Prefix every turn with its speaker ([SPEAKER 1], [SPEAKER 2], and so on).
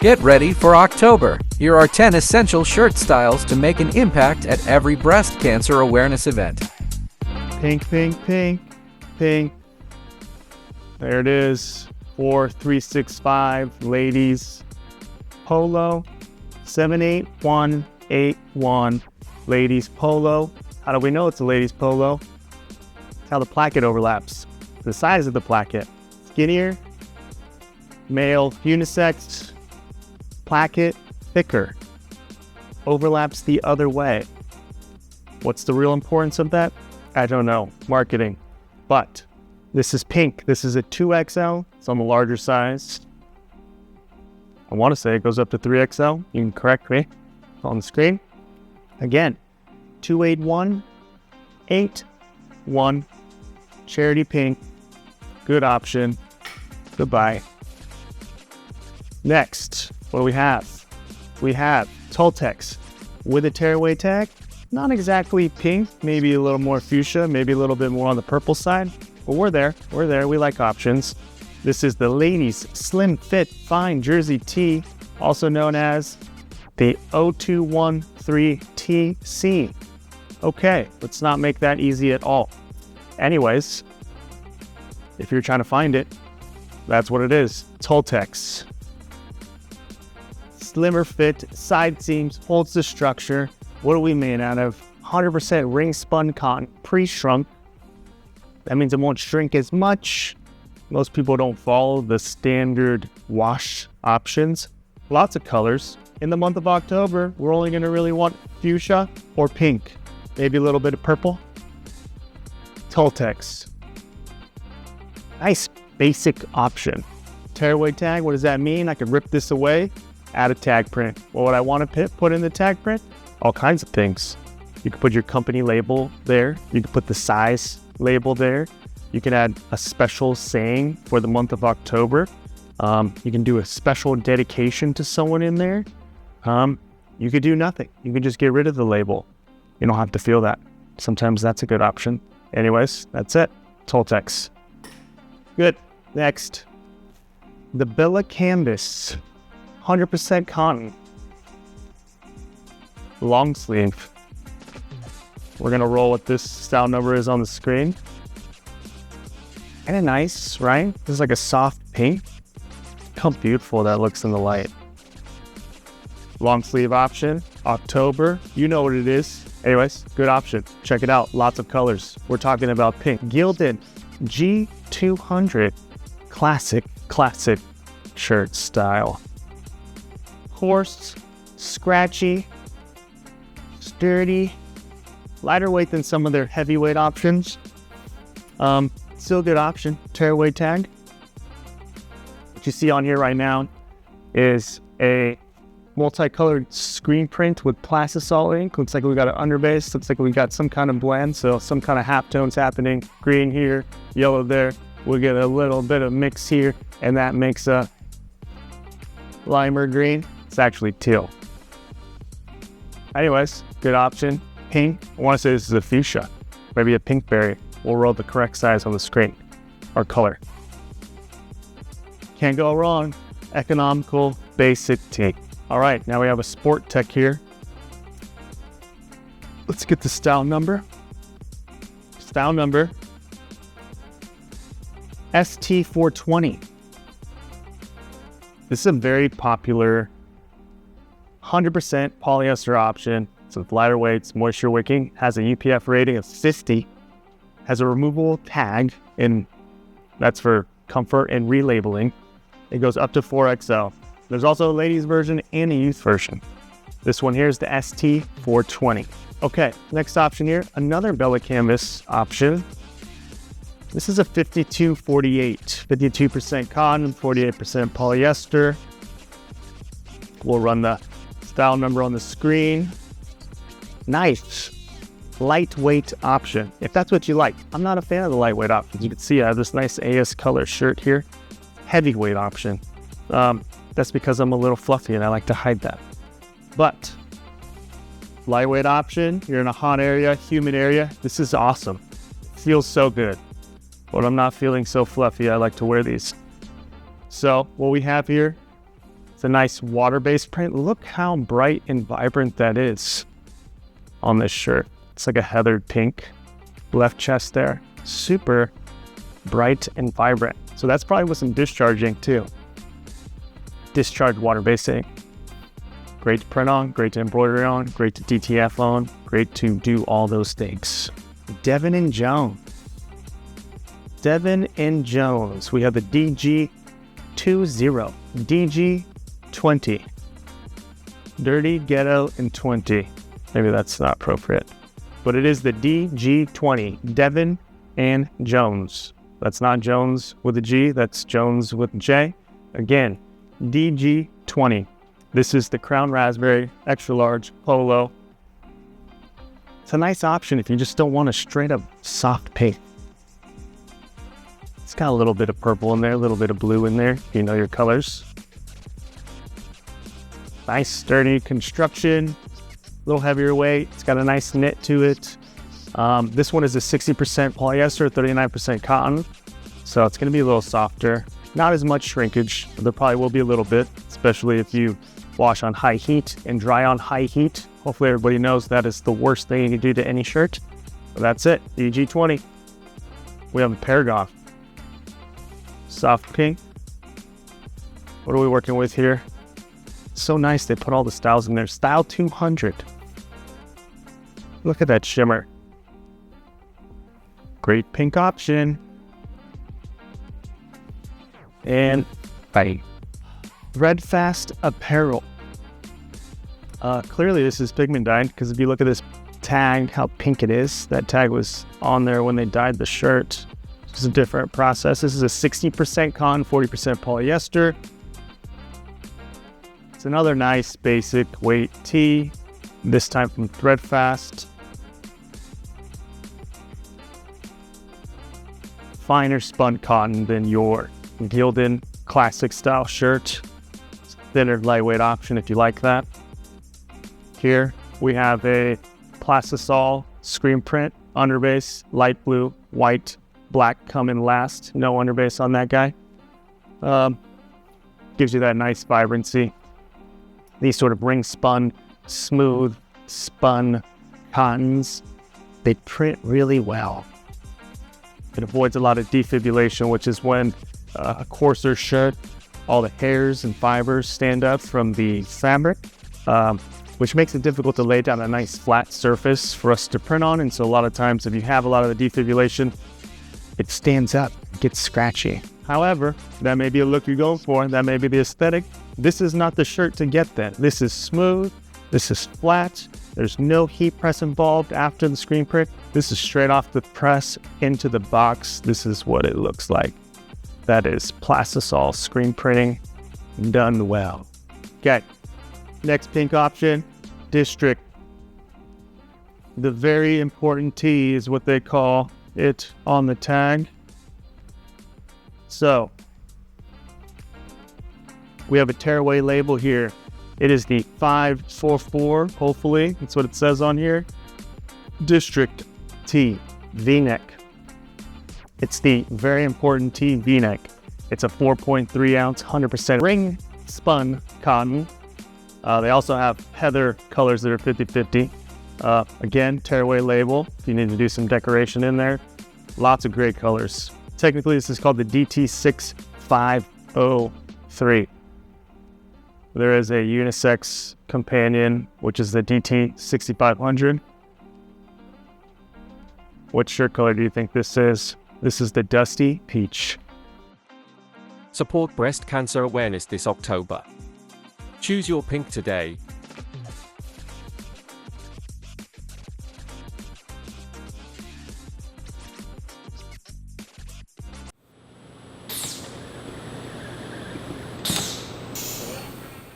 [SPEAKER 1] Get ready for October. Here are 10 essential shirt styles to make an impact at every breast cancer awareness event.
[SPEAKER 2] Pink, pink, pink, pink. There it is. 4365, ladies. Polo, 78181, ladies polo. How do we know it's a ladies polo? It's how the placket overlaps. The size of the placket. Skinnier, male unisex, placket thicker. Overlaps the other way. What's the real importance of that? I don't know. Marketing. But this is pink. This is a 2XL. It's on the larger size. I want to say it goes up to 3XL. You can correct me on the screen. Again, 28181. Charity pink. Good option. Goodbye. Next, what do we have? We have Tultex with a tearaway tag. Not exactly pink, maybe a little more fuchsia, maybe a little bit more on the purple side. But we're there. We like options. This is the ladies slim fit fine jersey tee, also known as the 0213TC. Okay, let's not make that easy at all. Anyways, if you're trying to find it, that's what it is. Tultex. Slimmer fit, side seams, holds the structure. What are we made out of? 100% ring spun cotton, pre-shrunk. That means it won't shrink as much. Most people don't follow the standard wash options. Lots of colors. In the month of October, we're only going to really want fuchsia or pink. Maybe a little bit of purple. Tultex. Nice basic option. Tearaway tag, what does that mean? I could rip this away, add a tag print. What would I want to put in the tag print? All kinds of things. You could put your company label there. You could put the size label there. You can add a special saying for the month of October. You can do a special dedication to someone in there. You could do nothing. You can just get rid of the label. You don't have to feel that. Sometimes that's a good option. Anyways, that's it. Tultex. Good. Next. The Bella Canvas. 100% cotton. Long sleeve. We're going to roll what this style number is on the screen. Kind of nice, right? This is like a soft pink. How beautiful that looks in the light. Long sleeve option. October. You know what it is. Anyways, good option. Check it out. Lots of colors. We're talking about pink. Gilded G200. Classic shirt style. Coarse, scratchy, sturdy, lighter weight than some of their heavyweight options. Still a good option. Tearaway tag. What you see on here right now is a multicolored screen print with plastisol ink. Looks like we got an underbase. Looks like we got some kind of blend. So some kind of halftones happening. Green here, yellow there. We'll get a little bit of mix here, and that makes a limer green. It's actually teal. Anyways, good option. Pink. I want to say this is a fuchsia. Maybe a pink berry. We'll roll the correct size on the screen. Or color. Can't go wrong. Economical, basic tee. All right, now we have a sport tech here. Let's get the style number. Style number ST420. This is a very popular 100% polyester option. It's with lighter weights, moisture wicking, has a UPF rating of 50, has a removable tag, and that's for comfort and relabeling. It goes up to 4XL. There's also a ladies version and a youth version. This one here is the ST420. Okay, next option here, another Bella Canvas option. This is a 52-48, 52% cotton, 48% polyester. We'll run the style number on the screen. Nice, lightweight option, if that's what you like. I'm not a fan of the lightweight options. You can see I have this nice AS color shirt here. Heavyweight option. That's because I'm a little fluffy and I like to hide that. But lightweight option, you're in a hot area, humid area. This is awesome. Feels so good. When I'm not feeling so fluffy, I like to wear these. So what we have here, It's a nice water-based print. Look how bright and vibrant that is on this shirt. It's like a heathered pink. Left chest there. Super bright and vibrant. So that's probably with some discharging too. Discharge water-based ink. Great to print on, great to embroidery on, great to DTF on, great to do all those things. Devin and Jones. Devin and Jones. We have the DG20, DG20. Dirty, Ghetto, and 20. Maybe that's not appropriate. But it is the DG20, Devin and Jones. That's not Jones with a G, that's Jones with a J. Again, DG20. This is the Crown Raspberry Extra Large Polo. It's a nice option if you just don't want a straight up soft pink. It's got a little bit of purple in there, a little bit of blue in there. You know your colors. Nice sturdy construction, a little heavier weight. It's got a nice knit to it. This one is a 60% polyester, 39% cotton. So it's gonna be a little softer. Not as much shrinkage, but there probably will be a little bit, especially if you wash on high heat and dry on high heat. Hopefully everybody knows that is the worst thing you can do to any shirt. But that's it, DG20. We have a Paragon. Soft pink. What are we working with here? So nice, they put all the styles in there. Style 200. Look at that shimmer. Great pink option. And by Threadfast Apparel. Clearly this is pigment dyed, because if you look at this tag, how pink it is, that tag was on there when they dyed the shirt. It's a different process. This is a 60% cotton, 40% polyester. It's another nice basic weight tee, this time from Threadfast. Finer spun cotton than your Gildan classic style shirt. It's a thinner, lightweight option if you like that. Here we have a Plastisol screen print underbase, light blue, white, black coming last. No underbase on that guy. Gives you that nice vibrancy. These sort of ring spun, smooth spun cottons, they print really well. It avoids a lot of defibrillation, which is when a coarser shirt, all the hairs and fibers stand up from the fabric, which makes it difficult to lay down a nice flat surface for us to print on. And so a lot of times if you have a lot of the defibrillation, it stands up, gets scratchy. However, that may be a look you're going for, that may be the aesthetic. This is not the shirt to get that. This is smooth, this is flat, there's no heat press involved after the screen print. This is straight off the press into the box. This is what it looks like. That is Plastisol screen printing done well. Okay, next pink option, District. The very important T is what they call it on the tag. So, we have a tearaway label here. It is the 544, hopefully, that's what it says on here. District T, V-neck. It's the very important T V-neck. It's a 4.3 ounce, 100% ring spun cotton. They also have heather colors that are 50-50. Again, tearaway label, if you need to do some decoration in there. Lots of great colors. Technically, this is called the DT6503. There is a unisex companion, which is the DT6500. What shirt color do you think this is? This is the Dusty Peach.
[SPEAKER 1] Support breast cancer awareness this October. Choose your pink today